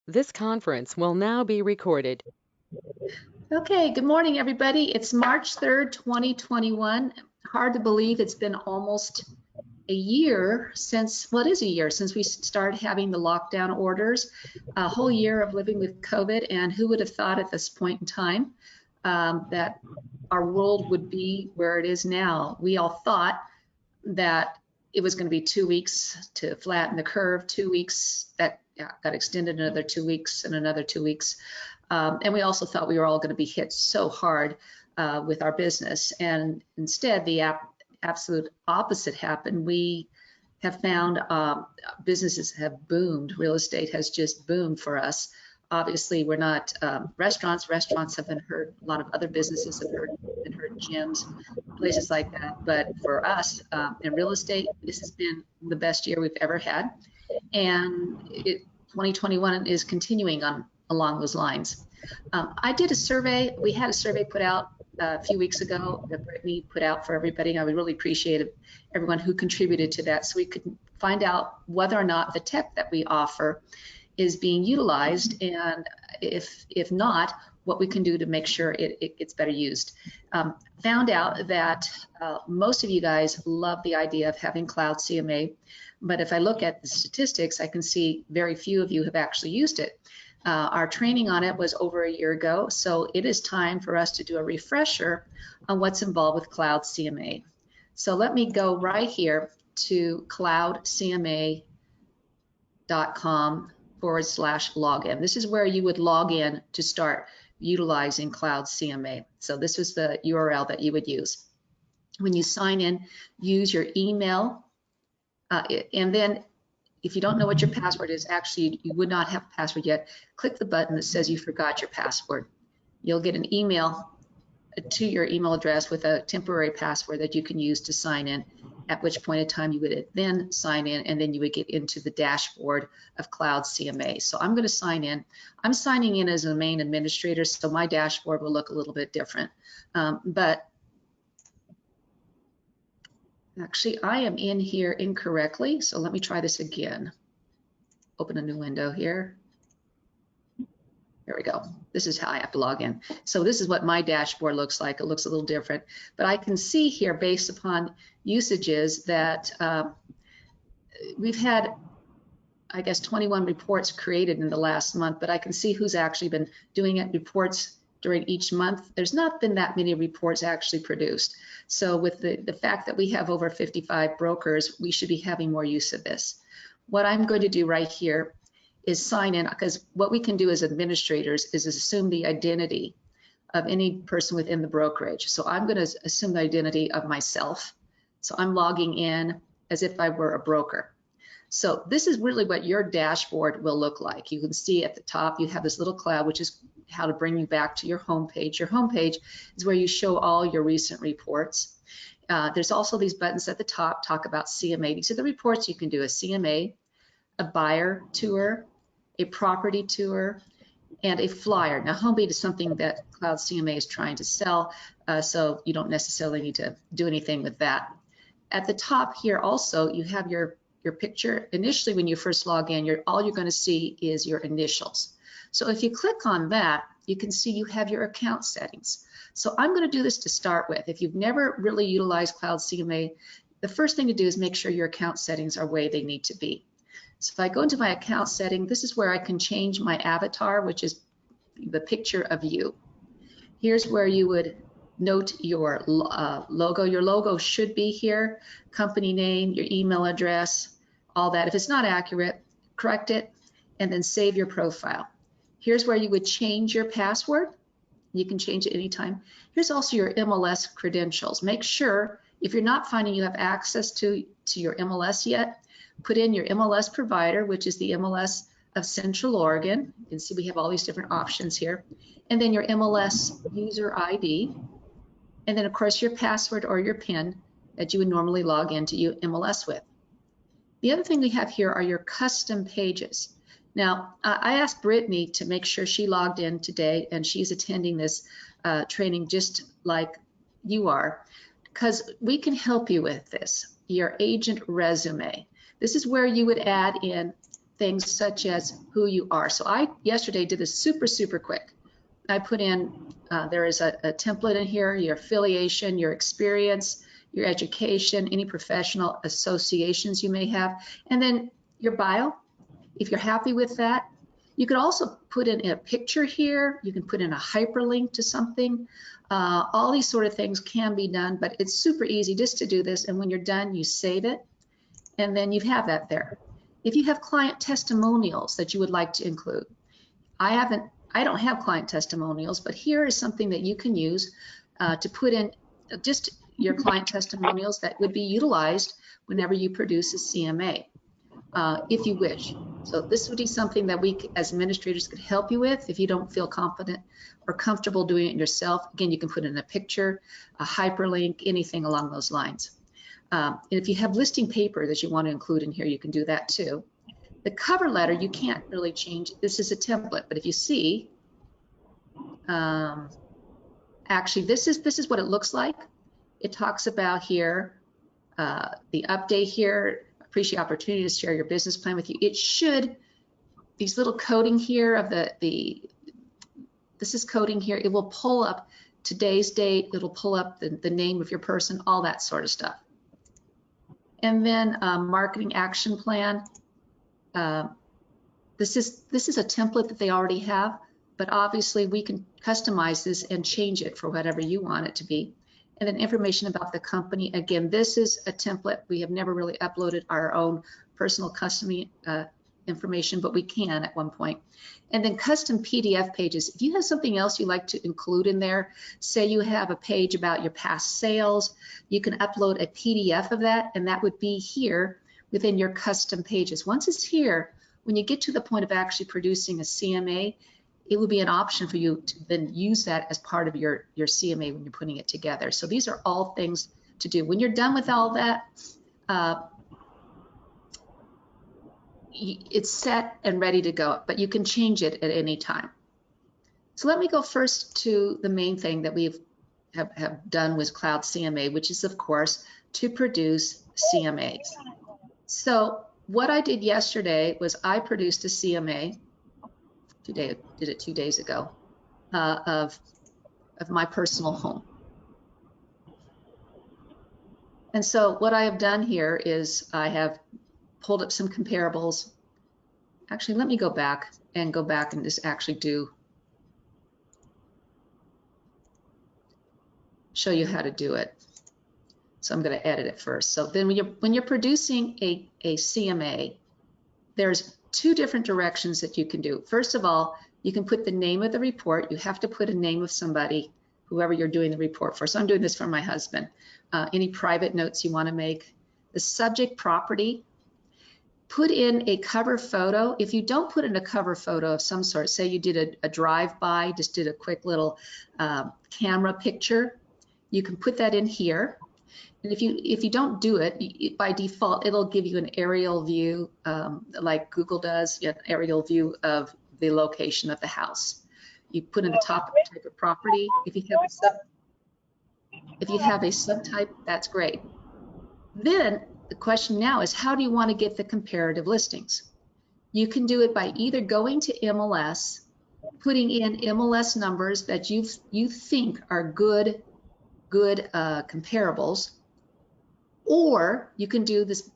This conference will now be recorded. Okay, good morning, everybody. It's March 3rd, 2021. Hard to believe it's been almost a year since, well, it is a year since we started having the lockdown orders, a whole year of living with COVID, and who would have thought at this point in time that our world would be where it is now. We all thought that it was going to be 2 weeks to flatten the curve, 2 weeks that got extended another 2 weeks and another 2 weeks. And we also thought we were all going to be hit so hard with our business. And instead, the absolute opposite happened. We have found businesses have boomed. Real estate has just boomed for us. Obviously, we're not restaurants. Restaurants have been hurt. A lot of other businesses have been hurt, gyms, places like that. But for us in real estate, this has been the best year we've ever had. And 2021 is continuing along those lines. I did a survey. We had a survey put out a few weeks ago that Brittany put out for everybody. I would really appreciate everyone who contributed to that so we could find out whether or not the tech that we offer is being utilized, and if not, what we can do to make sure it gets better used. Found out that most of you guys love the idea of having Cloud CMA, but if I look at the statistics, I can see very few of you have actually used it. Our training on it was over a year ago, so it is time for us to do a refresher on what's involved with Cloud CMA. So let me go right here to cloudcma.com/login. This is where you would log in to start utilizing Cloud CMA. So this was the URL that you would use. When you sign in, use your email, and then if you don't know what your password is, actually you would not have a password yet, click the button that says you forgot your password. You'll get an email to your email address with a temporary password that you can use to sign in, at which point in time you would then sign in, and then you would get into the dashboard of Cloud CMA. So I'm going to sign in. I'm signing in as a main administrator, so my dashboard will look a little bit different. But actually, I am in here incorrectly, so let me try this again. Open a new window here. There we go. This is how I have to log in. So this is what my dashboard looks like. It looks a little different, but I can see here based upon usages that we've had, I guess, 21 reports created in the last month, but I can see who's actually been doing it, reports during each month. There's not been that many reports actually produced. So with the fact that we have over 55 brokers, we should be having more use of this. What I'm going to do right here is sign in, because what we can do as administrators is assume the identity of any person within the brokerage. So I'm going to assume the identity of myself. So I'm logging in as if I were a broker. So this is really what your dashboard will look like. You can see at the top you have this little cloud, which is how to bring you back to your home page. Your home page is where you show all your recent reports. There's also these buttons at the top, talk about CMA. These are the reports you can do: a CMA, a buyer tour, a property tour, and a flyer. Now, HomeBeat is something that Cloud CMA is trying to sell, so you don't necessarily need to do anything with that. At the top here also, you have your picture. Initially, when you first log in, all you're going to see is your initials. So if you click on that, you can see you have your account settings. So I'm going to do this to start with. If you've never really utilized Cloud CMA, the first thing to do is make sure your account settings are where they need to be. So if I go into my account setting, this is where I can change my avatar, which is the picture of you. Here's where you would note your logo. Your logo should be here, company name, your email address, all that. If it's not accurate, correct it, and then save your profile. Here's where you would change your password. You can change it anytime. Here's also your MLS credentials. Make sure, if you're not finding you have access to your MLS yet, put in your MLS provider, which is the MLS of Central Oregon. You can see we have all these different options here. And then your MLS user ID. And then, of course, your password or your PIN that you would normally log into your MLS with. The other thing we have here are your custom pages. Now, I asked Brittany to make sure she logged in today, and she's attending this training just like you are, because we can help you with this. Your agent resume. This is where you would add in things such as who you are. So I yesterday did this super quick. I put in, there is a template in here, your affiliation, your experience, your education, any professional associations you may have, and then your bio. If you're happy with that, you could also put in a picture here. You can put in a hyperlink to something. All these sort of things can be done, but it's super easy just to do this. And when you're done, you save it, and then you have that there. If you have client testimonials that you would like to include, I don't have client testimonials, but here is something that you can use to put in just your client testimonials that would be utilized whenever you produce a CMA, if you wish. So this would be something that we as administrators could help you with if you don't feel confident or comfortable doing it yourself. Again, you can put in a picture, a hyperlink, anything along those lines. And if you have listing paper that you want to include in here, you can do that too. The cover letter, you can't really change. This is a template, but if you see, actually, this is what it looks like. It talks about here, the update here. Appreciate the opportunity to share your business plan with you. It should, these little coding here of this is coding here. It will pull up today's date. It'll pull up the name of your person, all that sort of stuff. And then marketing action plan. This is a template that they already have, but obviously we can customize this and change it for whatever you want it to be. And then information about the company. Again, this is a template. We have never really uploaded our own personal custom information, but we can at one point. And then custom PDF pages. If you have something else you'd like to include in there, say you have a page about your past sales, you can upload a PDF of that, and that would be here within your custom pages. Once it's here, when you get to the point of actually producing a CMA, it will be an option for you to then use that as part of your CMA when you're putting it together. So these are all things to do. When you're done with all that, it's set and ready to go, but you can change it at any time. So let me go first to the main thing that we have done with Cloud CMA, which is, of course, to produce CMAs. So what I did yesterday was I produced a CMA. Did it 2 days ago, of my personal home. And so what I have done here is I have pulled up some comparables. Actually, let me go back and just actually show you how to do it. So I'm going to edit it first. So then when you're producing a CMA, there's two different directions that you can do. First of all, you can put the name of the report. You have to put a name of somebody, whoever you're doing the report for. So I'm doing this for my husband. Any private notes you want to make. The subject property. Put in a cover photo. If you don't put in a cover photo of some sort, say you did a drive-by, just did a quick little camera picture, you can put that in here. And if you don't do it, by default, it'll give you an aerial view, like Google does, an aerial view of the location of the house. You put in the top type of property. If you have a subtype, that's great. Then the question now is, how do you want to get the comparative listings? You can do it by either going to MLS, putting in MLS numbers that you think are good comparables. Or you can do this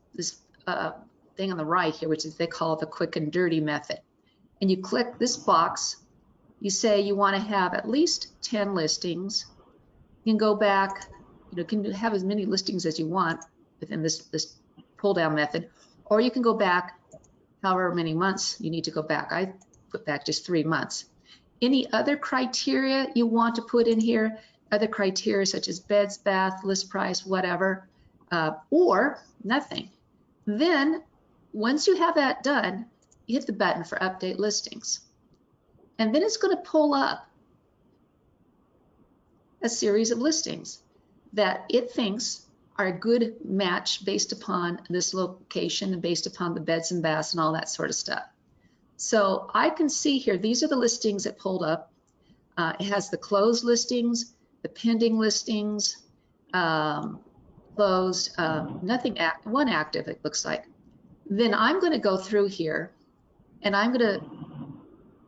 thing on the right here, which is they call it the quick and dirty method. And you click this box. You say you want to have at least 10 listings. You can go back. You can have as many listings as you want within this pull down method, or you can go back however many months you need to go back. I put back just 3 months. Any other criteria you want to put in here? Other criteria such as beds, bath, list price, whatever. Or nothing. Then once you have that done, you hit the button for update listings. And then it's going to pull up a series of listings that it thinks are a good match based upon this location and based upon the beds and baths and all that sort of stuff. So I can see here, these are the listings it pulled up. It has the closed listings, the pending listings, closed, one active, it looks like. Then I'm going to go through here and I'm going to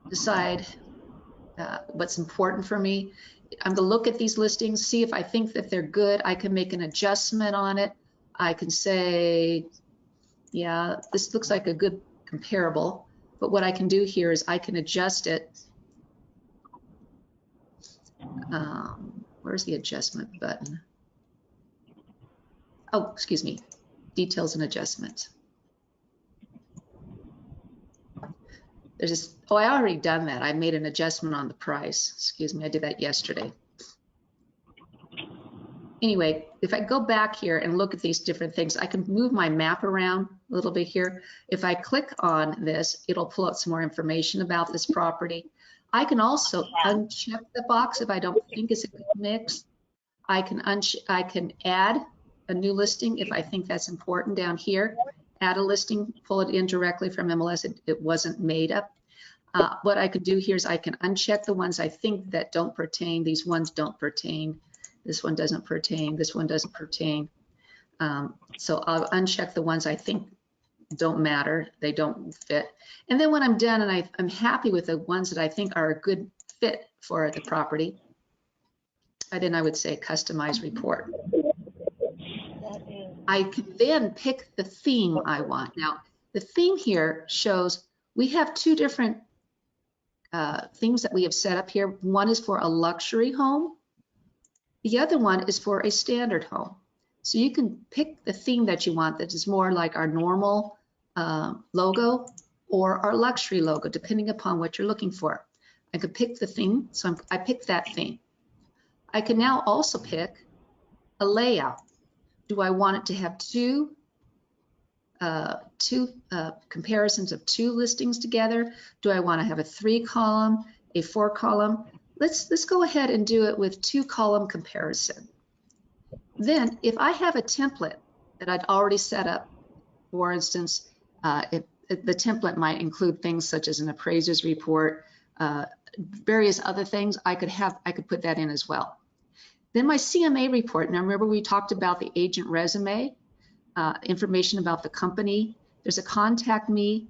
decide what's important for me. I'm going to look at these listings, see if I think that they're good. I can make an adjustment on it. I can say, yeah, this looks like a good comparable, but what I can do here is I can adjust it. Where's the adjustment button? Oh, excuse me, details and adjustments. There's this, oh, I already done that. I made an adjustment on the price. Excuse me, I did that yesterday. Anyway, if I go back here and look at these different things, I can move my map around a little bit here. If I click on this, it'll pull up some more information about this property. I can also uncheck the box if I don't think it's a good mix. I can add a new listing if I think that's important down here. Add a listing, pull it in directly from MLS. It wasn't made up. What I could do here is I can uncheck the ones I think that don't pertain. These ones don't pertain. This one doesn't pertain. This one doesn't pertain. So I'll uncheck the ones I think don't matter. They don't fit. And then when I'm done and I'm happy with the ones that I think are a good fit for the property, then I would say customize report. I can then pick the theme I want. Now, the theme here shows we have two different themes that we have set up here. One is for a luxury home. The other one is for a standard home. So you can pick the theme that you want that is more like our normal logo or our luxury logo, depending upon what you're looking for. I could pick the theme, so I picked that theme. I can now also pick a layout. Do I want it to have two comparisons of two listings together? Do I want to have a 3-column, a 4-column? Let's go ahead and do it with 2-column comparison. Then if I have a template that I'd already set up, for instance, the template might include things such as an appraiser's report, various other things, I could put that in as well. Then my CMA report. Now remember we talked about the agent resume, information about the company. There's a contact me,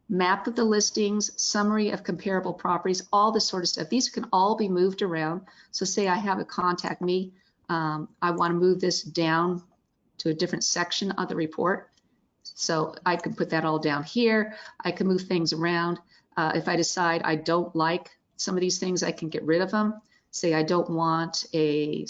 map of the listings, summary of comparable properties, all this sort of stuff. These can all be moved around. So say I have a contact me, I want to move this down to a different section of the report. So I can put that all down here. I can move things around. If I decide I don't like some of these things, I can get rid of them. Say I don't want a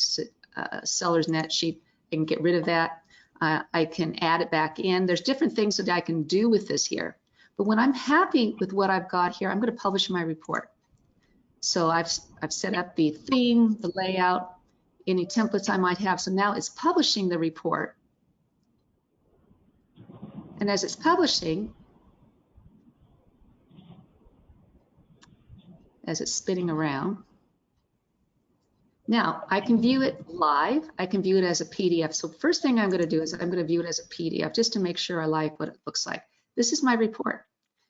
seller's net sheet, I can get rid of that. I can add it back in. There's different things that I can do with this here. But when I'm happy with what I've got here, I'm going to publish my report. So I've set up the theme, the layout, any templates I might have. So now it's publishing the report. And as it's publishing, as it's spinning around, now I can view it live. I can view it as a PDF. So first thing I'm going to do is I'm going to view it as a PDF just to make sure I like what it looks like. This is my report.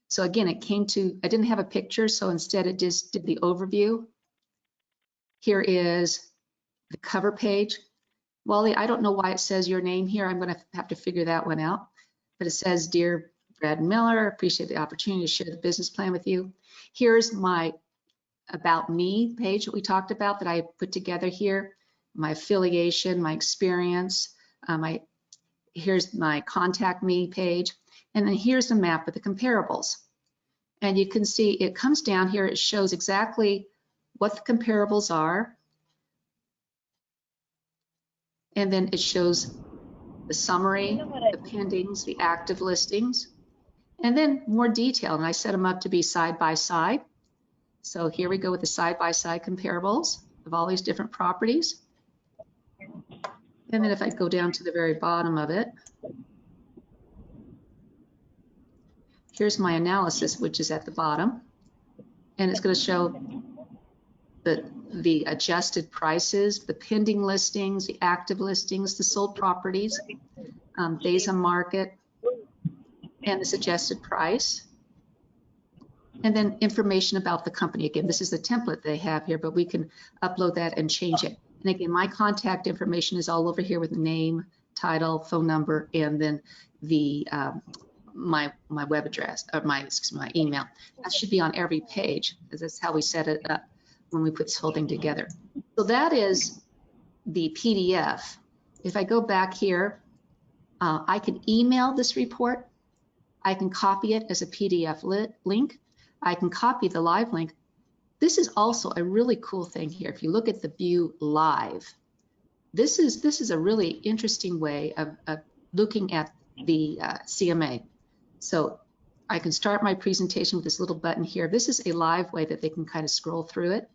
So again, it came to, I didn't have a picture, so instead it just did the overview. Here is the cover page. Wally, I don't know why it says your name here. I'm going to have to figure that one out. But it says, Dear Brad Miller, appreciate the opportunity to share the business plan with you. Here's my About Me page that we talked about that I put together here, my affiliation, my experience, here's my Contact Me page, and then here's the map of the comparables. And you can see it comes down here, it shows exactly what the comparables are, and then it shows the summary, the pendings, the active listings, and then more detail, and I set them up to be side by side. So here we go with the side-by-side comparables of all these different properties. And then if I go down to the very bottom of it, here's my analysis, which is at the bottom. And it's going to show the adjusted prices, the pending listings, the active listings, the sold properties, days on market, and the suggested price. And then information about the company. Again, this is the template they have here, but we can upload that and change it. And again, my contact information is all over here with the name, title, phone number, and then the my web address, or my email. That should be on every page, because that's how we set it up when we put this whole thing together. So that is the PDF. If I go back here, I can email this report. I can copy it as a PDF link. I can copy the live link. This is also a really cool thing here. If you look at the view live, this is a really interesting way of looking at the CMA. So I can start my presentation with this little button here. This is a live way that they can kind of scroll through it.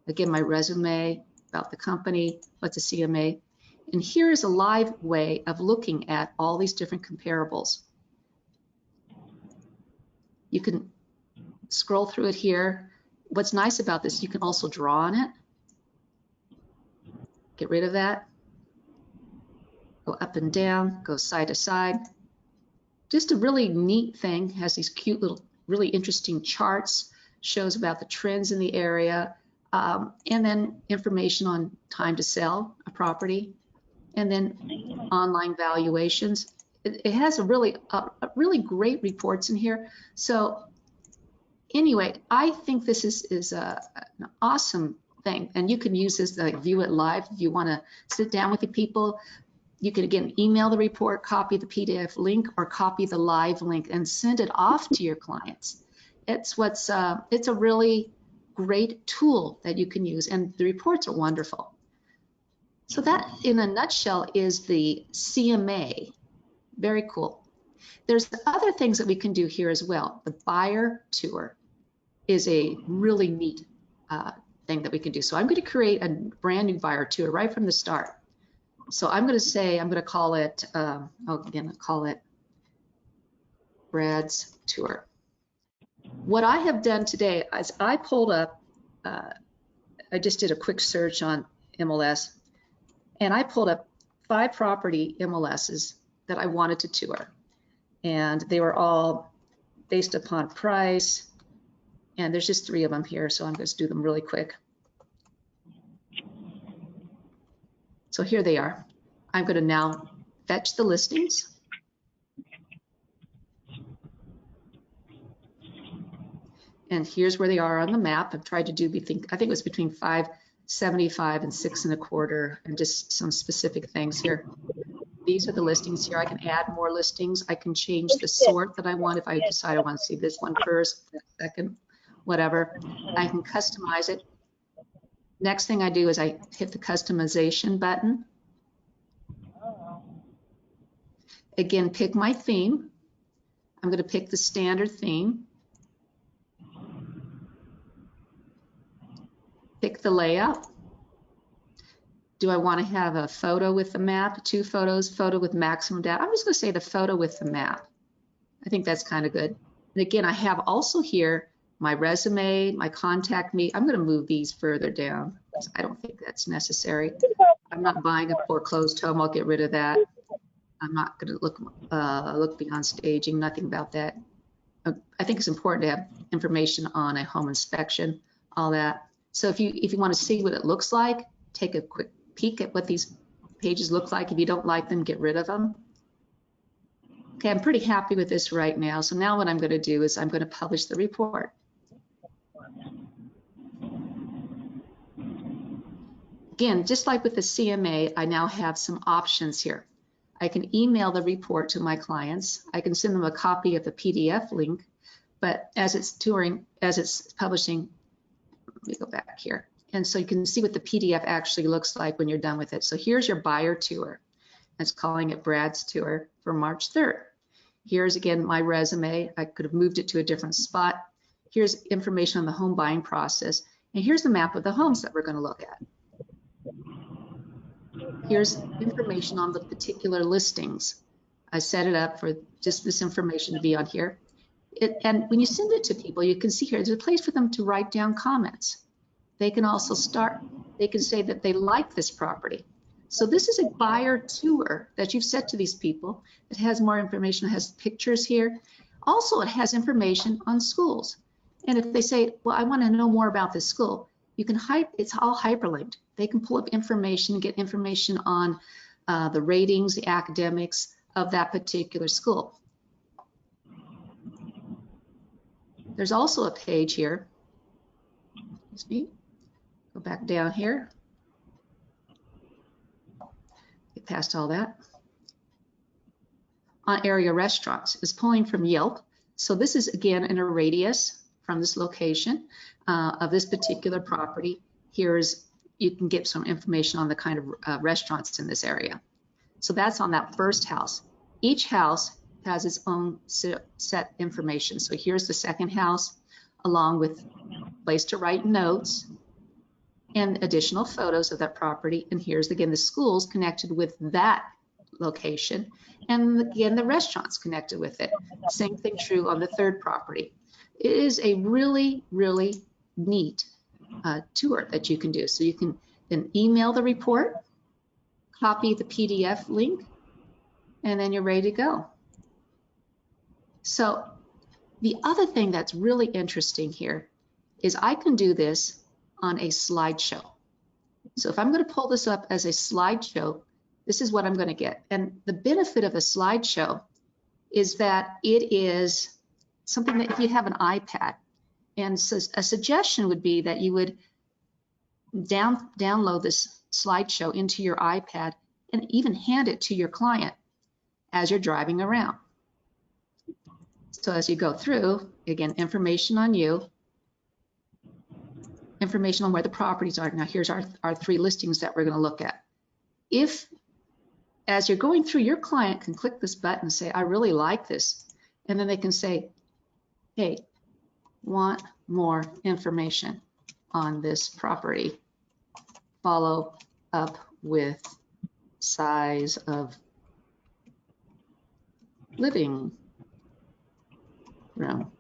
Again, my resume, about the company, what's a CMA. And here is a live way of looking at all these different comparables. You can scroll through it here. What's nice about this, you can also draw on it. Get rid of that. Go up and down, go side to side. Just a really neat thing, has these cute little, really interesting charts, shows about the trends in the area, and then information on time to sell a property, and then online valuations. It has a really great reports in here. So anyway, I think this is an awesome thing, and you can use this to view it live. If you want to sit down with the people, you can again email the report, copy the PDF link, or copy the live link and send it off to your clients. It's a really great tool that you can use, and the reports are wonderful. So that, in a nutshell, is the CMA. Very cool. There's other things that we can do here as well. The buyer tour is a really neat thing that we can do. So I'm going to create a brand new buyer tour right from the start. So I'm going to call it, I'll call it Brad's Tour. What I have done today is I pulled up, I just did a quick search on MLS, and I pulled up 5 property MLSs that I wanted to tour. And they were all based upon price, and there's just 3 of them here, so I'm going to do them really quick. So here they are. I'm going to now fetch the listings. And here's where they are on the map. I've tried to do, I think it was between 575 and 6 1/4, and just some specific things here. These are the listings here. I can add more listings. I can change the sort that I want. If I decide I want to see this one first, second, whatever, I can customize it. Next thing I do is I hit the customization button. Again, pick my theme. I'm going to pick the standard theme. Pick the layout. Do I want to have a photo with the map, 2 photos, photo with maximum data? I'm just going to say the photo with the map. I think that's kind of good. And again, I have also here my resume, my contact me. I'm going to move these further down because I don't think that's necessary. I'm not buying a foreclosed home. I'll get rid of that. I'm not going to look beyond staging, nothing about that. I think it's important to have information on a home inspection, all that. So if you want to see what it looks like, take a quick peek at what these pages look like. If you don't like them, get rid of them. Okay, I'm pretty happy with this right now. So now what I'm going to do is I'm going to publish the report. Again, just like with the CMA, I now have some options here. I can email the report to my clients. I can send them a copy of the PDF link, but as it's publishing, let me go back here. And so you can see what the PDF actually looks like when you're done with it. So here's your buyer tour. It's calling it Brad's Tour for March 3rd. Here's again my resume. I could have moved it to a different spot. Here's information on the home buying process. And here's the map of the homes that we're going to look at. Here's information on the particular listings. I set it up for just this information to be on here. And when you send it to people, you can see here, there's a place for them to write down comments. They can also they can say that they like this property. So this is a buyer tour that you've set to these people. It has more information, it has pictures here. Also, it has information on schools. And if they say, well, I want to know more about this school, you can it's all hyperlinked. They can pull up information, get information on the ratings, the academics of that particular school. There's also a page here. Excuse me. Go back down here. Get past all that. On area restaurants, is pulling from Yelp. So this is again in a radius from this location of this particular property. Here's, you can get some information on the kind of restaurants in this area. So that's on that first house. Each house has its own set information. So here's the second house, along with place to write notes and additional photos of that property. And here's again the schools connected with that location, and again the restaurants connected with it. Same thing true on the third property. It is a really, really neat tour that you can do. So you can then email the report, copy the PDF link, and then you're ready to go. So the other thing that's really interesting here is I can do this on a slideshow. So if I'm going to pull this up as a slideshow, this is what I'm going to get. And the benefit of a slideshow is that it is something that if you have an iPad, and so a suggestion would be that you would download this slideshow into your iPad and even hand it to your client as you're driving around. So as you go through, again, information on you, information on where the properties are. Now here's our 3 listings that we're going to look at. If, as you're going through, your client can click this button and say, I really like this. And then they can say, hey, want more information on this property. Follow up with size of living room.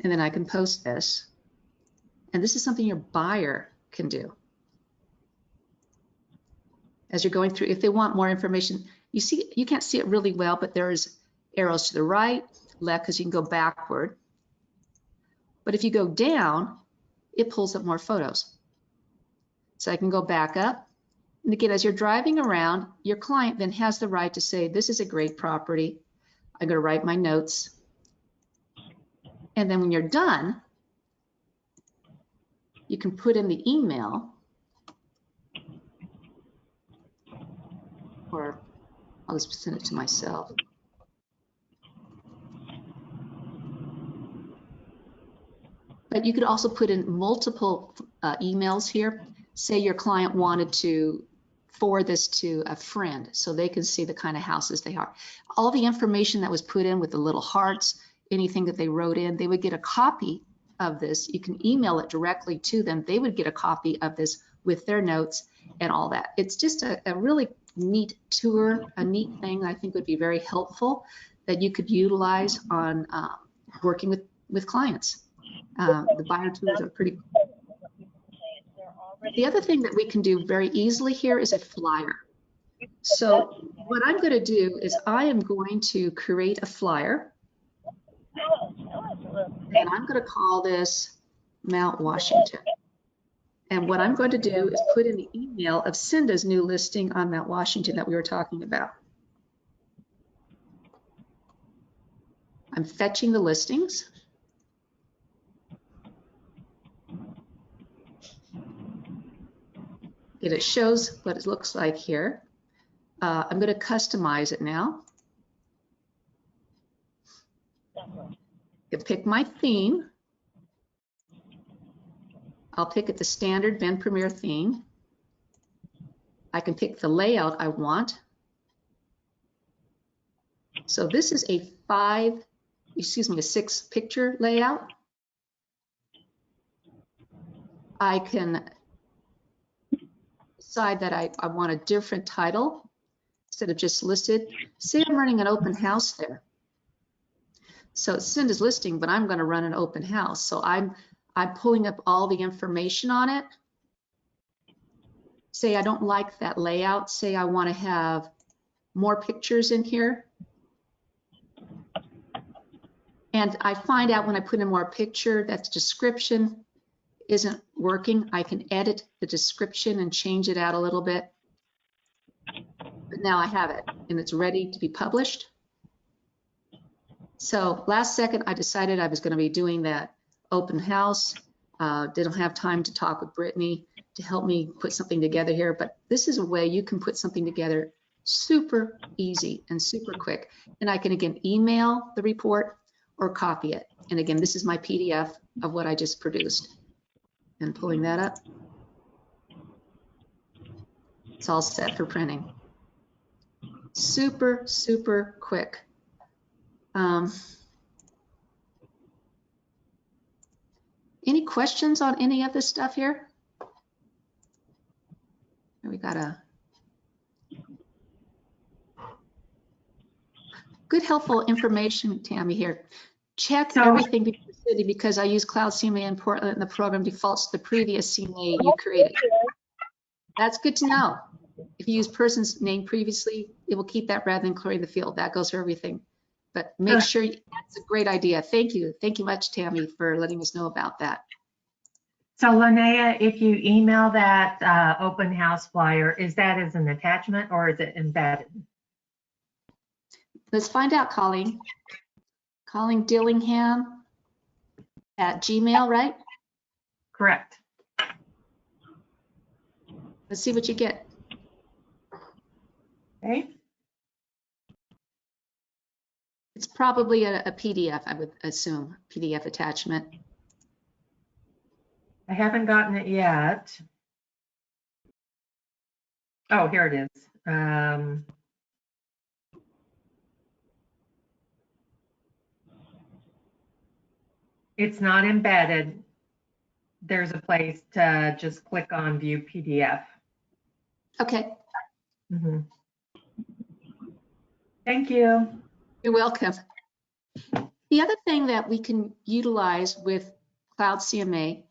And then I can post this. And this is something your buyer can do. As you're going through, if they want more information, you see, you can't see it really well, but there's arrows to the right, left, because you can go backward. But if you go down, it pulls up more photos. So I can go back up. And again, as you're driving around, your client then has the right to say, this is a great property. I'm going to write my notes. And then when you're done, you can put in the email, or I'll just send it to myself. But you could also put in multiple emails here. Say your client wanted to forward this to a friend so they can see the kind of houses they are. All the information that was put in with the little hearts, anything that they wrote in, they would get a copy of this. You can email it directly to them. They would get a copy of this with their notes and all that. It's just a really neat tour, a neat thing I think would be very helpful that you could utilize on working with clients. The buyer tools are pretty. The other thing that we can do very easily here is a flyer. So what I'm going to do is I am going to create a flyer, and I'm going to call this Mount Washington. And what I'm going to do is put in the email of Cinda's new listing on Mount Washington that we were talking about. I'm fetching the listings. And it shows what it looks like here. I'm going to customize it now. You pick my theme. I'll pick it the standard Ben Premier theme. I can pick the layout I want. So this is a 6 picture layout. I can decide that I want a different title instead of just listed. Say I'm running an open house there. So it's Cinda's listing, but I'm going to run an open house. So I'm pulling up all the information on it. Say I don't like that layout. Say I want to have more pictures in here. And I find out when I put in more picture that the description isn't working. I can edit the description and change it out a little bit. But now I have it and it's ready to be published. So last second, I decided I was going to be doing that open house. Didn't have time to talk with Brittany to help me put something together here, but this is a way you can put something together super easy and super quick. And I can, again, email the report or copy it. And again, this is my PDF of what I just produced. And pulling that up, it's all set for printing. Super, super quick. Any questions on any of this stuff here? We got a good, helpful information, Tammy, here. Check everything before city because I use Cloud CMA in Portland and the program defaults to the previous CMA you created. That's good to know. If you use person's name previously, it will keep that rather than clearing the field. That goes for everything. But make sure, that's a great idea. Thank you. Thank you much, Tammy, for letting us know about that. So Linnea, if you email that open house flyer, is that as an attachment or is it embedded? Let's find out, Colleen. Colleen Dillingham at Gmail, right? Correct. Let's see what you get. Okay. It's probably a PDF, I would assume, PDF attachment. I haven't gotten it yet. Oh, here it is. It's not embedded. There's a place to just click on view PDF. Okay. Mm-hmm. Thank you. You're welcome. The other thing that we can utilize with Cloud CMA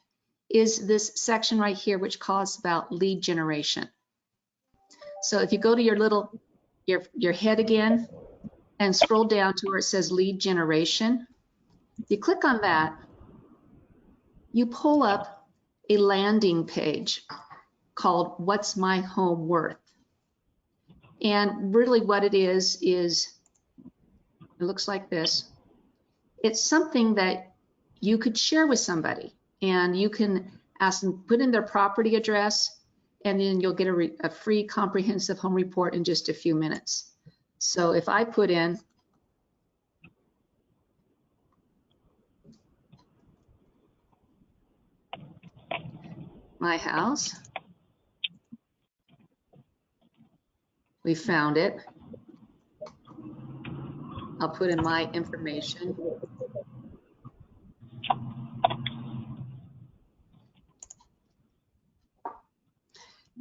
is this section right here, which calls about lead generation. So if you go to your head again and scroll down to where it says lead generation, you click on that, you pull up a landing page called What's My Home Worth? And really what it is it looks like this. It's something that you could share with somebody, and you can ask them, put in their property address, and then you'll get a free comprehensive home report in just a few minutes. So if I put in my house, we found it. I'll put in my information.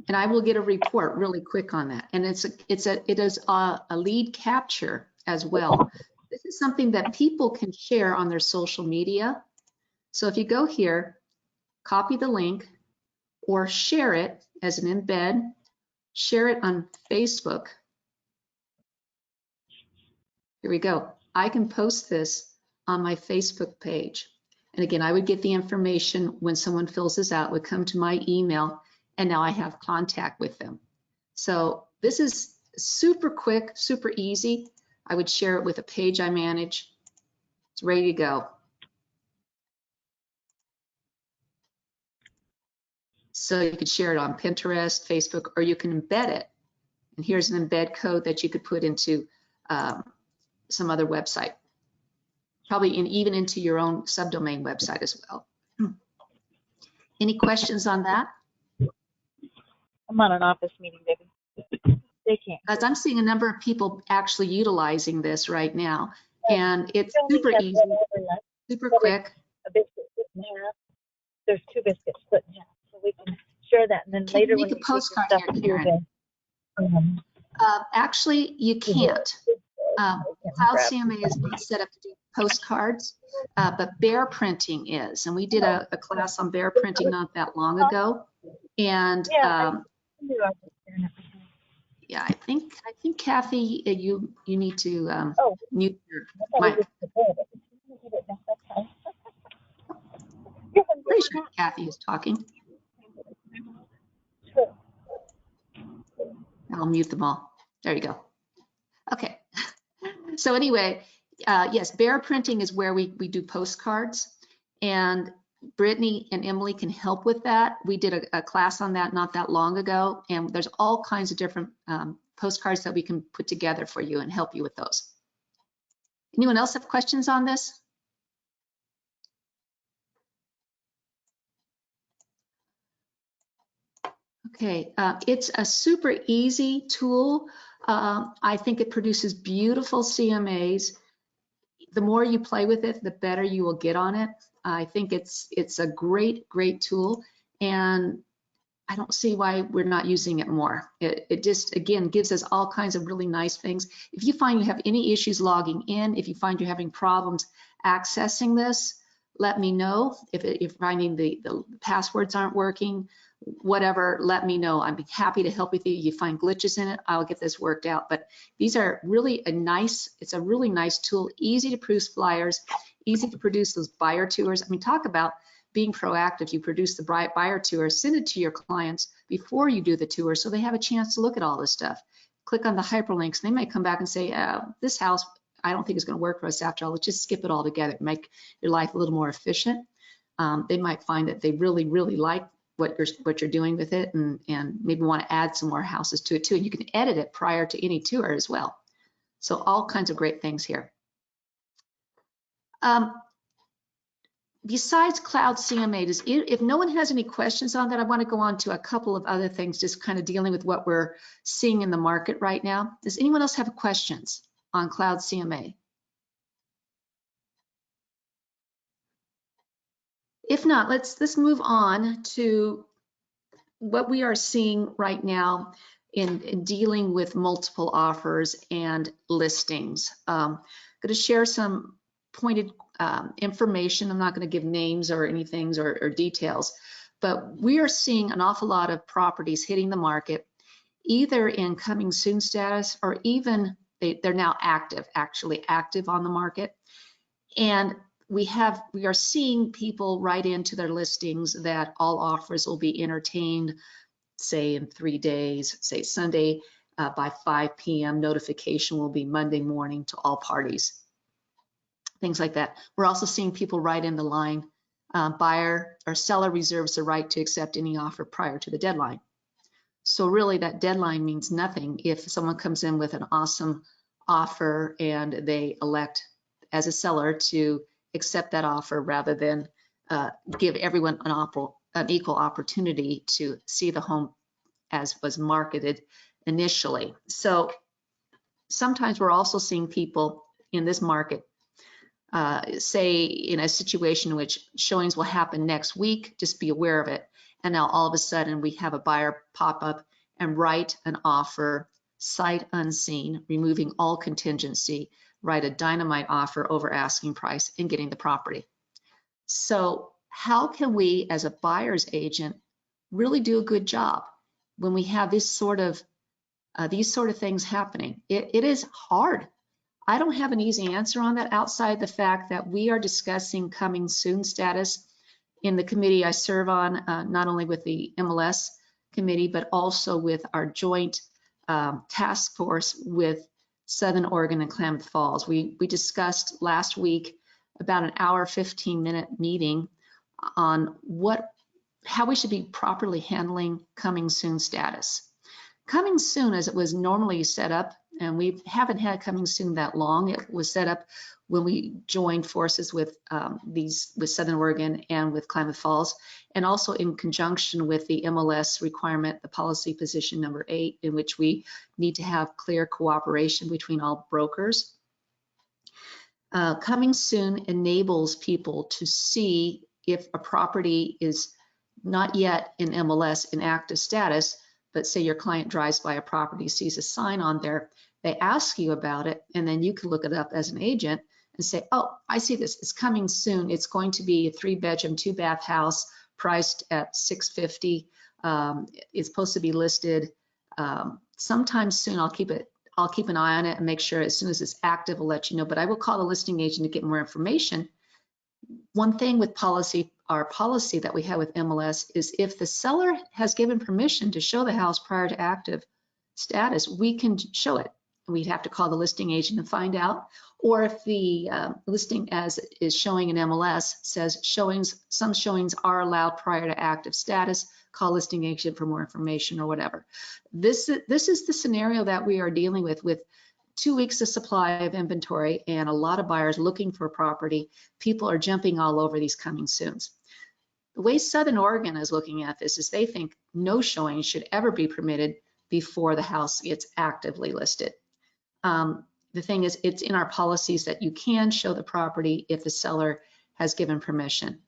And I will get a report really quick on that. And it is a lead capture as well. This is something that people can share on their social media. So if you go here, copy the link or share it as an embed, share it on Facebook. Here we go. I can post this on my Facebook page. And again, I would get the information when someone fills this out, would come to my email, and now I have contact with them. So this is super quick, super easy. I would share it with a page I manage. It's ready to go. So you could share it on Pinterest, Facebook, or you can embed it. And here's an embed code that you could put into some other website, probably even into your own subdomain website as well. Any questions on that? I'm on an office meeting, baby. They can't. As I'm seeing a number of people actually utilizing this right now, and it's super easy, super quick. A biscuit split in half. There's 2 biscuits split in half, so we can share that, and then later Make when a you postcard take your here, stuff Karen. Actually, you can't. Cloud CMA is not set up to do postcards, but bear printing is. And we did a class on bear printing not that long ago. And yeah, I think Kathy, you need to mute your mic. Pretty sure Kathy is talking. I'll mute them all. There you go. Okay. So anyway, yes, bear printing is where we do postcards, and Brittany and Emily can help with that. We did a class on that not that long ago, and there's all kinds of different postcards that we can put together for you and help you with those. Anyone else have questions on this? Okay, it's a super easy tool. I think it produces beautiful CMAs. The more you play with it, the better you will get on it. I think it's a great tool, and I don't see why we're not using it more. It just, again, gives us all kinds of really nice things. If you find you have any issues logging in, if you find you're having problems accessing this, let me know. If you're finding the passwords aren't working, whatever, let me know. I'd be happy to help with you. You find glitches in it, I'll get this worked out. But these are really it's a really nice tool, easy to produce flyers, easy to produce those buyer tours. I mean, talk about being proactive. You produce the buyer tour, send it to your clients before you do the tour so they have a chance to look at all this stuff. Click on the hyperlinks, and they might come back and say, this house, I don't think is going to work for us after all. Let's just skip it all together, make your life a little more efficient. They might find that they really like what you're doing with it, and maybe want to add some more houses to it too. And you can edit it prior to any tour as well. So all kinds of great things here. Besides Cloud CMA, if no one has any questions on that, I want to go on to a couple of other things, just kind of dealing with what we're seeing in the market right now. Does anyone else have questions on Cloud CMA? If not, let's move on to what we are seeing right now in dealing with multiple offers and listings. I'm going to share some pointed information. I'm not going to give names or anything or details, but we are seeing an awful lot of properties hitting the market, either in coming soon status, or even they're now actually active on the market. And we are seeing people write into their listings that all offers will be entertained, say in 3 days, say Sunday by 5 p.m. Notification will be Monday morning to all parties. Things like that. We're also seeing people write in the line, buyer or seller reserves the right to accept any offer prior to the deadline. So really that deadline means nothing if someone comes in with an awesome offer and they elect as a seller to accept that offer rather than give everyone an equal opportunity to see the home as was marketed initially. So sometimes we're also seeing people in this market say in a situation in which showings will happen next week, just be aware of it. And now all of a sudden we have a buyer pop up and write an offer, sight unseen, removing all contingency, write a dynamite offer over asking price and getting the property. So how can we as a buyer's agent really do a good job when we have these sort of things happening? It is hard. I don't have an easy answer on that outside the fact that we are discussing coming soon status in the committee I serve on, not only with the MLS committee, but also with our joint task force with Southern Oregon and Klamath Falls. We discussed last week about an hour, 15-minute meeting on how we should be properly handling coming soon status. Coming soon, as it was normally set up, and we haven't had coming soon that long. It was set up when we joined forces with Southern Oregon and with Klamath Falls, and also in conjunction with the MLS requirement, the policy position number 8, in which we need to have clear cooperation between all brokers. Coming soon enables people to see if a property is not yet in MLS in active status, but say your client drives by a property, sees a sign on there, they ask you about it, and then you can look it up as an agent and say, oh, I see this, it's coming soon. It's going to be a 3-bedroom, 2-bath house priced at $650. It's supposed to be listed sometime soon. I'll keep an eye on it and make sure as soon as it's active, I'll let you know, but I will call the listing agent to get more information. One thing with our policy that we have with MLS is if the seller has given permission to show the house prior to active status, we can show it. we'd have to call the listing agent and find out. Or if the listing as is showing in MLS says some showings are allowed prior to active status, call listing agent for more information or whatever. This is the scenario that we are dealing with 2 weeks of supply of inventory and a lot of buyers looking for property. People are jumping all over these coming soons. The way Southern Oregon is looking at this is they think no showing should ever be permitted before the house gets actively listed. The thing is, it's in our policies that you can show the property if the seller has given permission.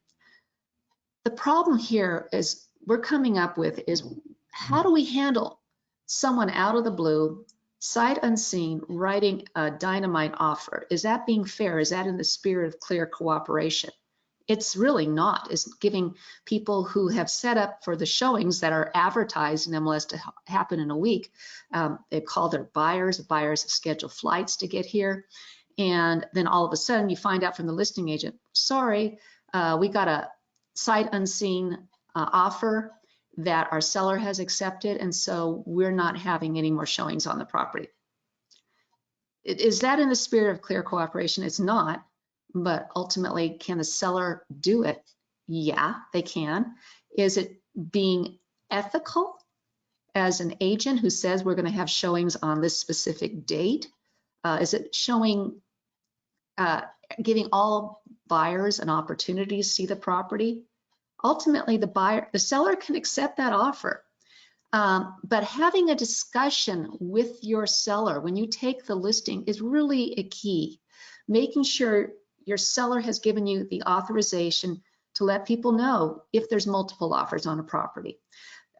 The problem here is we're coming up with is how do we handle someone out of the blue, sight unseen, writing a dynamite offer? Is that being fair? Is that in the spirit of clear cooperation? It's really not. It's giving people who have set up for the showings that are advertised in MLS to happen in a week. They've called their buyers. The buyers have scheduled flights to get here. And then all of a sudden you find out from the listing agent, sorry, we got a sight unseen offer that our seller has accepted, and so we're not having any more showings on the property. Is that in the spirit of clear cooperation? It's not. But ultimately, can the seller do it? Yeah, they can. Is it being ethical as an agent who says we're going to have showings on this specific date? Is it showing, giving all buyers an opportunity to see the property? Ultimately, the seller can accept that offer. But having a discussion with your seller when you take the listing is really a key. Making sure your seller has given you the authorization to let people know if there's multiple offers on a property.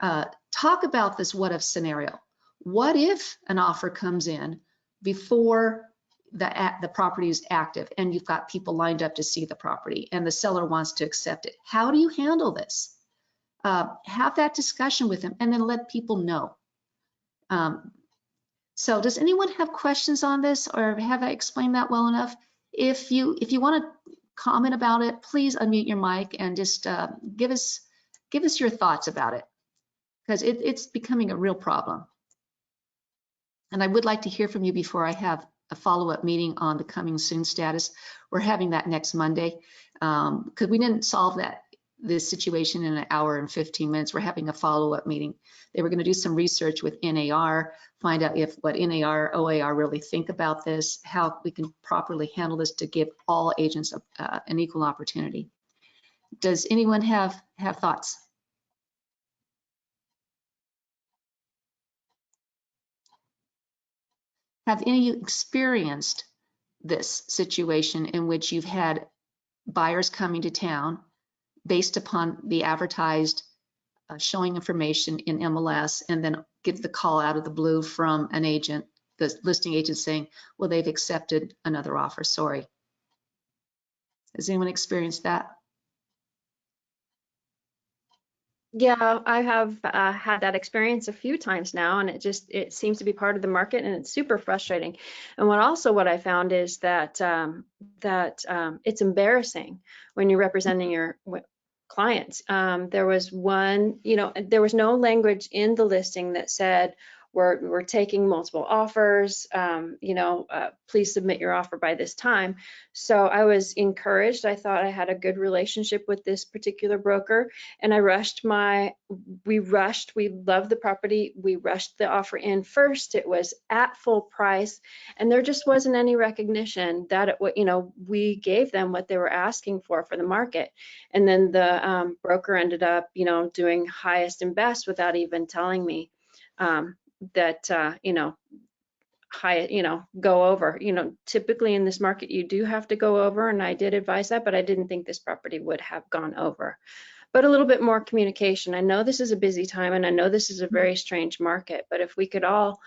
Talk about this what if scenario. What if an offer comes in before the property is active and you've got people lined up to see the property and the seller wants to accept it? How do you handle this? Have that discussion with them and then let people know. So does anyone have questions on this, or have I explained that well enough? If you want to comment about it, please unmute your mic and just give us your thoughts about it, because it's becoming a real problem. And I would like to hear from you before I have a follow-up meeting on the coming soon status. We're having that next Monday because we didn't solve this situation in an hour and 15 minutes. We're having a follow-up meeting. They were going to do some research with NAR, find out what NAR, OAR really think about this, how we can properly handle this to give all agents an equal opportunity. Does anyone have thoughts? Have any of you experienced this situation in which you've had buyers coming to town based upon the advertised showing information in MLS, and then get the call out of the blue from an agent, the listing agent, saying, well, they've accepted another offer, sorry. Has anyone experienced that? Yeah, I have had that experience a few times now, and it seems to be part of the market, and it's super frustrating. And what I found is that it's embarrassing when you're representing your clients. There was one, there was no language in the listing that said we're taking multiple offers, please submit your offer by this time. So I was encouraged. I thought I had a good relationship with this particular broker, and we loved the property. We rushed the offer in first. It was at full price, and there just wasn't any recognition that we gave them what they were asking for the market. And then the broker ended up, doing highest and best without even telling me that go over. Typically in this market you do have to go over, and I did advise that, but I didn't think this property would have gone over. But a little bit more communication. I know this is a busy time, and I know this is a very strange market, but if we could all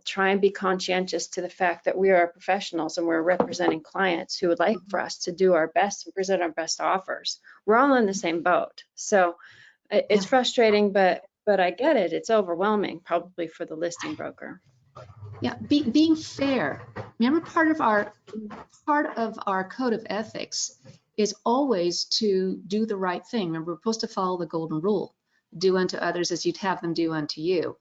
try and be conscientious to the fact that we are professionals and we're representing clients who would like for us to do our best and present our best offers. We're all in the same boat. So it's frustrating, but I get it. It's overwhelming, probably, for the listing broker. Yeah, being fair. Remember, part of our code of ethics is always to do the right thing. Remember, we're supposed to follow the golden rule: do unto others as you'd have them do unto you.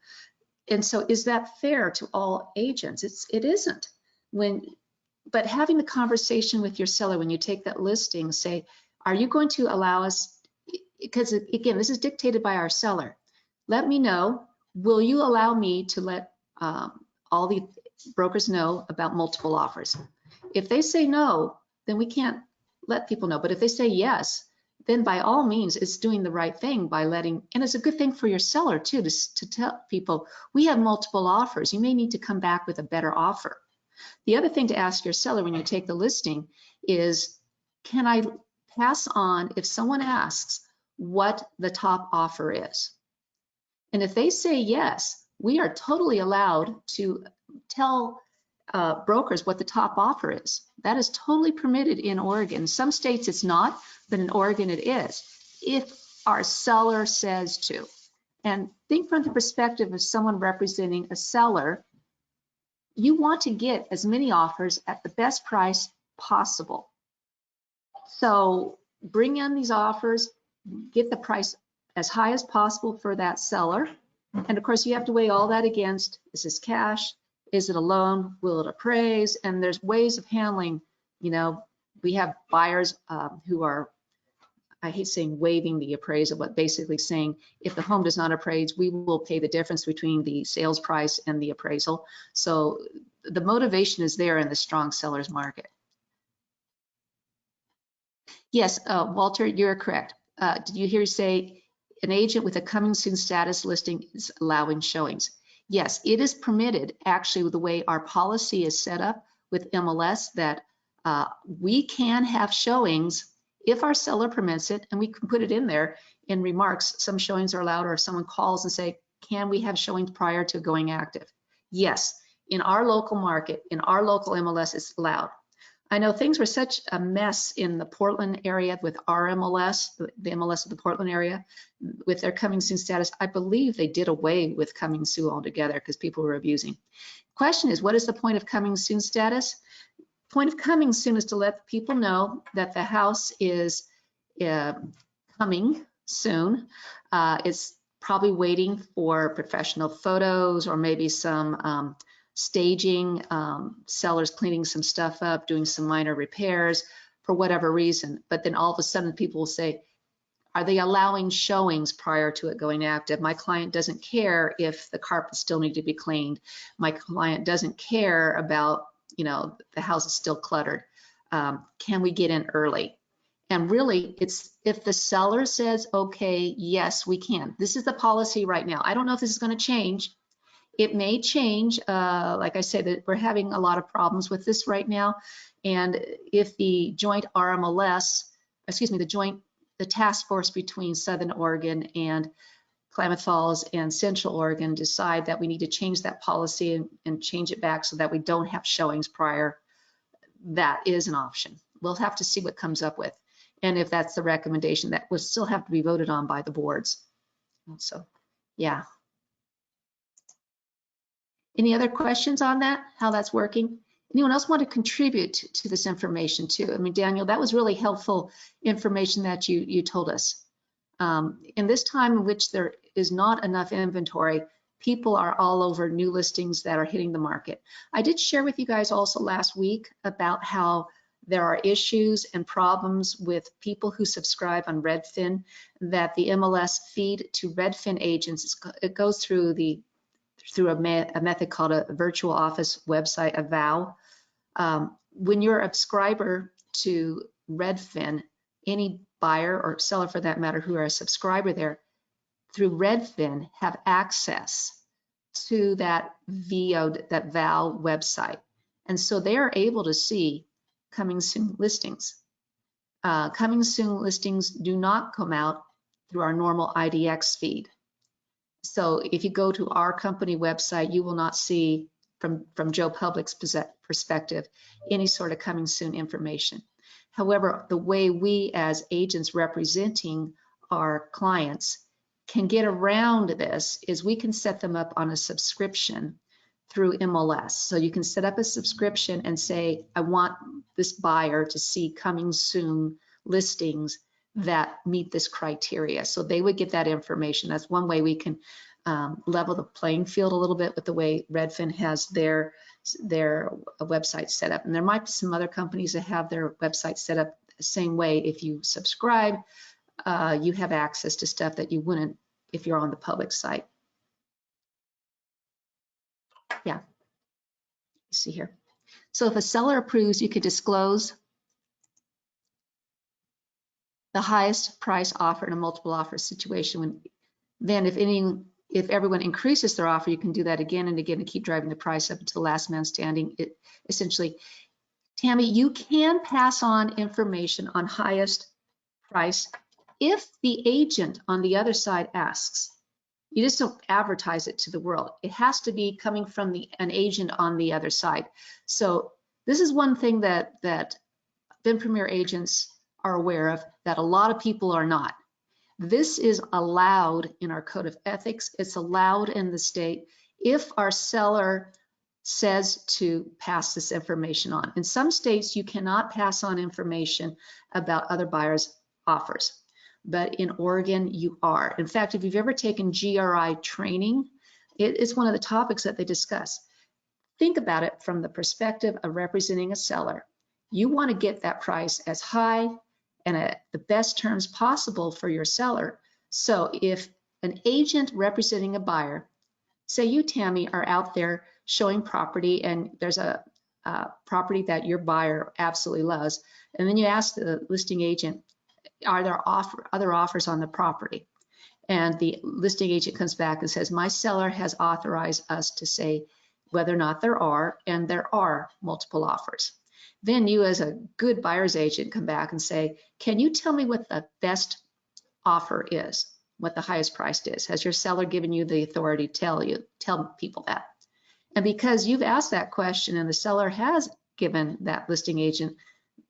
And so is that fair to all agents? It isn't. But having the conversation with your seller when you take that listing, say, are you going to allow us, because again, this is dictated by our seller. Let me know, will you allow me to let all the brokers know about multiple offers? If they say no, then we can't let people know. But if they say yes, then by all means, it's doing the right thing by letting, and it's a good thing for your seller too, to tell people, we have multiple offers. You may need to come back with a better offer. The other thing to ask your seller when you take the listing is, can I pass on if someone asks what the top offer is? And if they say yes, we are totally allowed to tell brokers what the top offer is. That is totally permitted in Oregon. Some states it's not, but in Oregon it is, if our seller says to. And think from the perspective of someone representing a seller, you want to get as many offers at the best price possible. So bring in these offers, get the price as high as possible for that seller. And of course, you have to weigh all that against, is this cash? Is it a loan? Will it appraise? And there's ways of handling, you know, we have buyers who are, I hate saying waiving the appraisal, but basically saying if the home does not appraise, we will pay the difference between the sales price and the appraisal. So the motivation is there in the strong seller's market. Yes, Walter, you're correct. Did you hear say an agent with a coming soon status listing is allowing showings? Yes, it is permitted, actually, with the way our policy is set up with MLS, that we can have showings if our seller permits it, and we can put it in there in remarks. Some showings are allowed, or if someone calls and say, can we have showings prior to going active? Yes, in our local market, in our local MLS, it's allowed. I know things were such a mess in the Portland area with our MLS, the MLS of the Portland area, with their coming soon status. I believe they did away with coming soon altogether because people were abusing. Question is, what is the point of coming soon status? Point of coming soon is to let people know that the house is coming soon. It's probably waiting for professional photos or maybe some staging, sellers cleaning some stuff up, doing some minor repairs for whatever reason. But then all of a sudden people will say, are they allowing showings prior to it going active? My client doesn't care if the carpet still need to be cleaned. My client doesn't care about, you know, the house is still cluttered. Can we get in early? And really, it's if the seller says, okay, yes, we can. This is the policy right now. I don't know if this is going to change. It may change. Like I said, that we're having a lot of problems with this right now. And if the joint RMLS, excuse me, the task force between Southern Oregon and Klamath Falls and Central Oregon decide that we need to change that policy and change it back so that we don't have showings prior, that is an option. We'll have to see what comes up with. And if that's the recommendation, that will still have to be voted on by the boards. So, yeah. Any other questions on that, how that's working? Anyone else want to contribute to this information too? I mean, Daniel, that was really helpful information that you told us. In this time in which there is not enough inventory, people are all over new listings that are hitting the market. I did share with you guys also last week about how there are issues and problems with people who subscribe on Redfin, that the MLS feed to Redfin agents, it goes through a method called a virtual office website, a VOW. When you're a subscriber to Redfin, any buyer or seller for that matter who are a subscriber there, through Redfin have access to that VOW website. And so they are able to see coming soon listings. Coming soon listings do not come out through our normal IDX feed. So if you go to our company website, you will not see from Joe Public's perspective any sort of coming soon information. However, the way we as agents representing our clients can get around this is we can set them up on a subscription through MLS. So you can set up a subscription and say, I want this buyer to see coming soon listings that meet this criteria. So they would get that information. That's one way we can level the playing field a little bit with the way Redfin has their website set up. And there might be some other companies that have their website set up the same way. If you subscribe, you have access to stuff that you wouldn't if you're on the public site. Yeah, you see here. So if a seller approves, you could disclose the highest price offer in a multiple offer situation. Then if everyone increases their offer, you can do that again and again and keep driving the price up until last man standing. Essentially, Tammy, you can pass on information on highest price if the agent on the other side asks. You just don't advertise it to the world. It has to be coming from an agent on the other side. So this is one thing that Ben Premier agents are aware of that a lot of people are not. This is allowed in our code of ethics. It's allowed in the state if our seller says to pass this information on. In some states, you cannot pass on information about other buyers' offers, but in Oregon, you are. In fact, if you've ever taken GRI training, it's one of the topics that they discuss. Think about it from the perspective of representing a seller. You want to get that price as high and at the best terms possible for your seller. So if an agent representing a buyer, say you, Tammy, are out there showing property and there's a property that your buyer absolutely loves, and then you ask the listing agent, are there other offers on the property? And the listing agent comes back and says, my seller has authorized us to say whether or not there are, and there are multiple offers. Then you as a good buyer's agent come back and say, can you tell me what the best offer is, what the highest priced is? Has your seller given you the authority to tell people that? And because you've asked that question and the seller has given that listing agent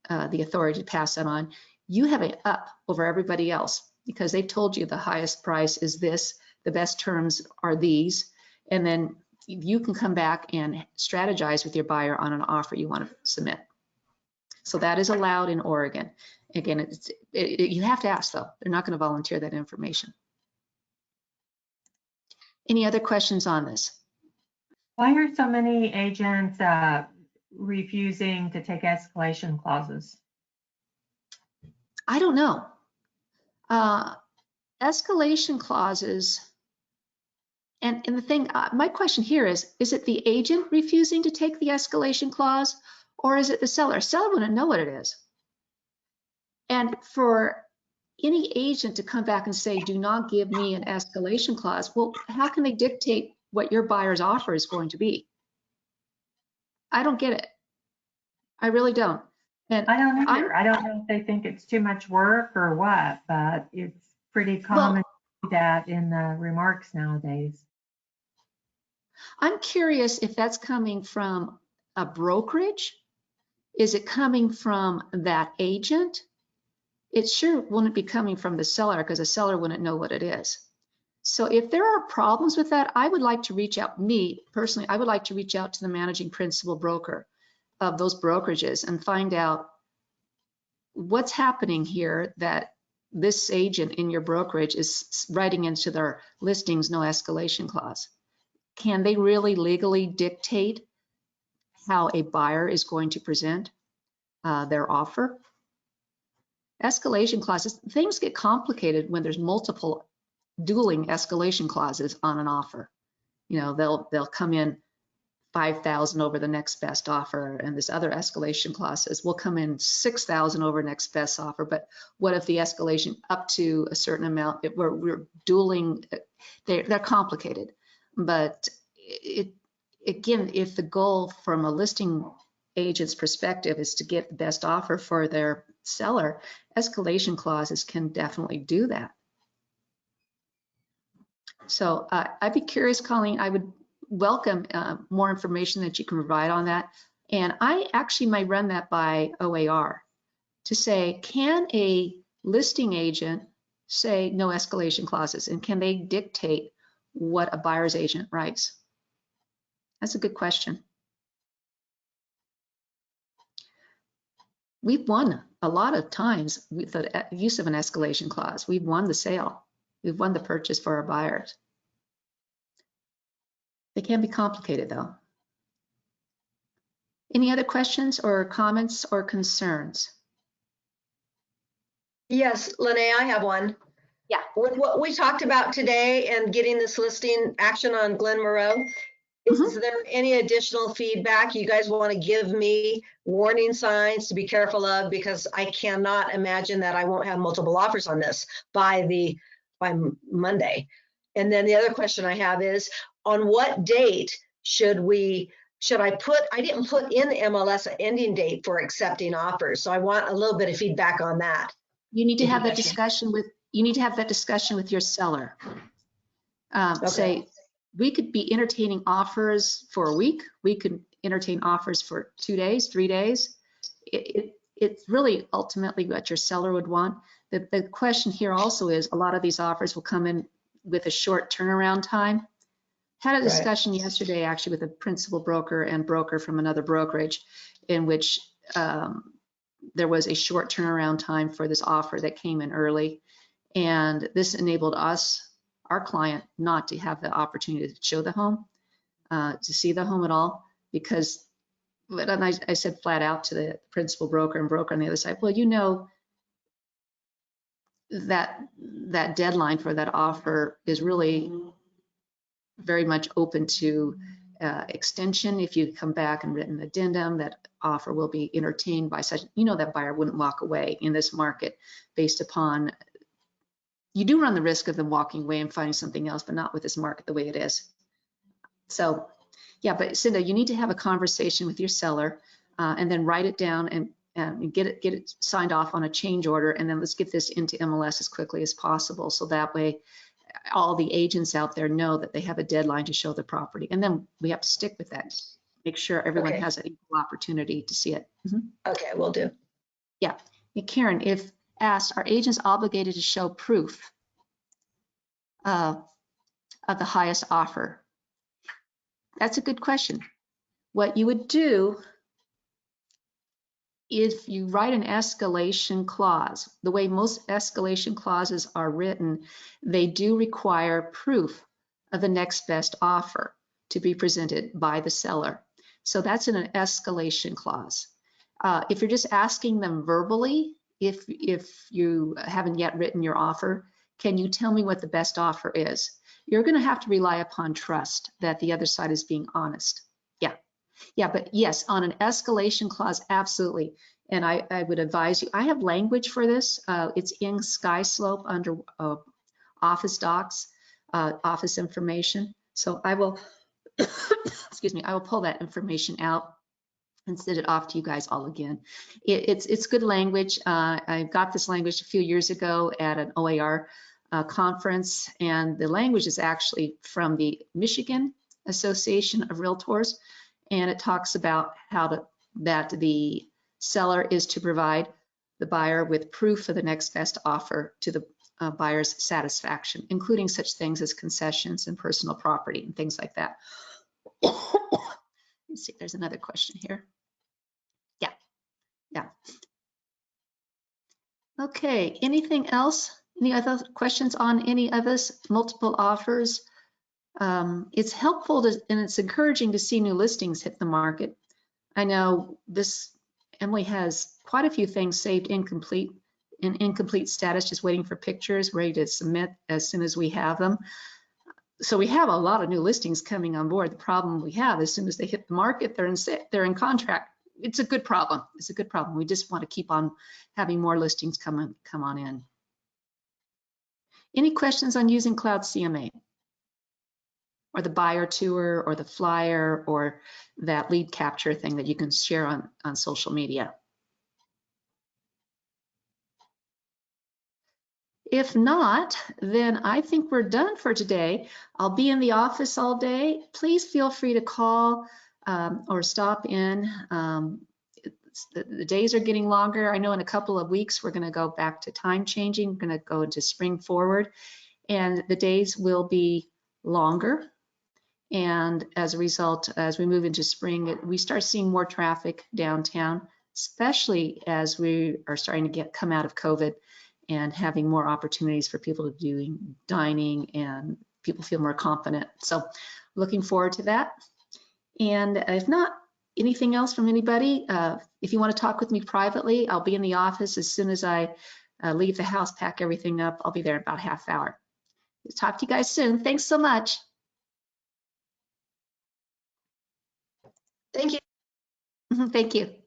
the authority to pass that on, you have an up over everybody else because they've told you the highest price is this, the best terms are these, and then you can come back and strategize with your buyer on an offer you want to submit. So that is allowed in Oregon. Again, you have to ask though. They're not going to volunteer that information. Any other questions on this? Why are so many agents refusing to take escalation clauses? I don't know. Escalation clauses, and the thing, my question here is it the agent refusing to take the escalation clause, or is it the seller? Seller wouldn't know what it is. And for any agent to come back and say, do not give me an escalation clause, well, how can they dictate what your buyer's offer is going to be? I don't get it. I really don't. And I don't either. I don't know if they think it's too much work or what, but it's pretty common to do that in the remarks nowadays. I'm curious if that's coming from a brokerage. Is it coming from that agent? It sure wouldn't be coming from the seller because the seller wouldn't know what it is. So if there are problems with that, I would like to reach out, me personally, I would like to reach out to the managing principal broker of those brokerages and find out what's happening here that this agent in your brokerage is writing into their listings no escalation clause. Can they really legally dictate how a buyer is going to present their offer? Escalation clauses, things get complicated when there's multiple dueling escalation clauses on an offer. You know, they'll come in 5,000 over the next best offer, and this other escalation clauses will come in 6,000 over next best offer. But what if the escalation up to a certain amount, we're dueling, they're complicated. But again, if the goal from a listing agent's perspective is to get the best offer for their seller, escalation clauses can definitely do that. So I'd be curious, Colleen, I would welcome more information that you can provide on that. And I actually might run that by OAR to say, can a listing agent say no escalation clauses, and can they dictate what a buyer's agent writes? That's a good question. We've won a lot of times with the use of an escalation clause. We've won the sale. We've won the purchase for our buyers. They can be complicated though. Any other questions or comments or concerns? Yes, Lene, I have one. Yeah. With what we talked about today and getting this listing action on Glen Moreau, is there any additional feedback you guys want to give me, warning signs to be careful of? Because I cannot imagine that I won't have multiple offers on this by Monday. And then the other question I have is, on what date should I didn't put in the MLS an ending date for accepting offers. So I want a little bit of feedback on that. You need to If have you that guys discussion with your seller. Okay. Say, we could be entertaining offers for a week. We could entertain offers for 2 days, 3 days. It's really ultimately what your seller would want. The question here also is, a lot of these offers will come in with a short turnaround time. Had a discussion yesterday actually with a principal broker and broker from another brokerage, in which there was a short turnaround time for this offer that came in early. And this enabled us, our client, not to have the opportunity to show the home, to see the home at all, because, and I said flat out to the principal broker and broker on the other side, well, you know, that deadline for that offer is really very much open to extension. If you come back and written addendum, that offer will be entertained by such, you know, that buyer wouldn't walk away in this market based upon, you do run the risk of them walking away and finding something else, but not with this market the way it is. So yeah, but Cinda, you need to have a conversation with your seller and then write it down and get it signed off on a change order, and then let's get this into MLS as quickly as possible, so that way all the agents out there know that they have a deadline to show the property, and then we have to stick with that. Make sure everyone has an equal opportunity to see it. Okay, will do. Yeah. Hey, Karen, if asked, are agents obligated to show proof of the highest offer? That's a good question. What you would do if you write an escalation clause, the way most escalation clauses are written, they do require proof of the next best offer to be presented by the seller. So that's in an escalation clause. If you're just asking them verbally, if you haven't yet written your offer, can you tell me what the best offer is? You're going to have to rely upon trust that the other side is being honest. Yeah, but yes, on an escalation clause, absolutely. And I would advise you, I have language for this. It's in SkySlope under Office Docs, Office Information. So I will, excuse me, I will pull that information out and send it off to you guys all again. It's good language. I got this language a few years ago at an OAR conference, and the language is actually from the Michigan Association of Realtors. And it talks about how that the seller is to provide the buyer with proof of the next best offer to the buyer's satisfaction, including such things as concessions and personal property and things like that. Let's see, there's another question here. Yeah. Okay, anything else? Any other questions on any of this? Multiple offers? It's helpful and it's encouraging to see new listings hit the market. I know Emily has quite a few things saved in incomplete status, just waiting for pictures, ready to submit as soon as we have them. So we have a lot of new listings coming on board. The problem we have, as soon as they hit the market, they're in contract. It's a good problem. It's a good problem. We just want to keep on having more listings come on in. Any questions on using Cloud CMA? Or the buyer tour, or the flyer, or that lead capture thing that you can share on social media? If not, then I think we're done for today. I'll be in the office all day. Please feel free to call or stop in. The days are getting longer. I know in a couple of weeks we're going to go back to time changing. We're going to go into spring forward, and the days will be longer. And as a result, as we move into spring, we start seeing more traffic downtown, especially as we are starting to come out of COVID and having more opportunities for people to do dining and people feel more confident. So looking forward to that. And if not, anything else from anybody? If you want to talk with me privately, I'll be in the office as soon as I leave the house, pack everything up. I'll be there in about a half hour. Talk to you guys soon. Thanks so much. Thank you. Thank you.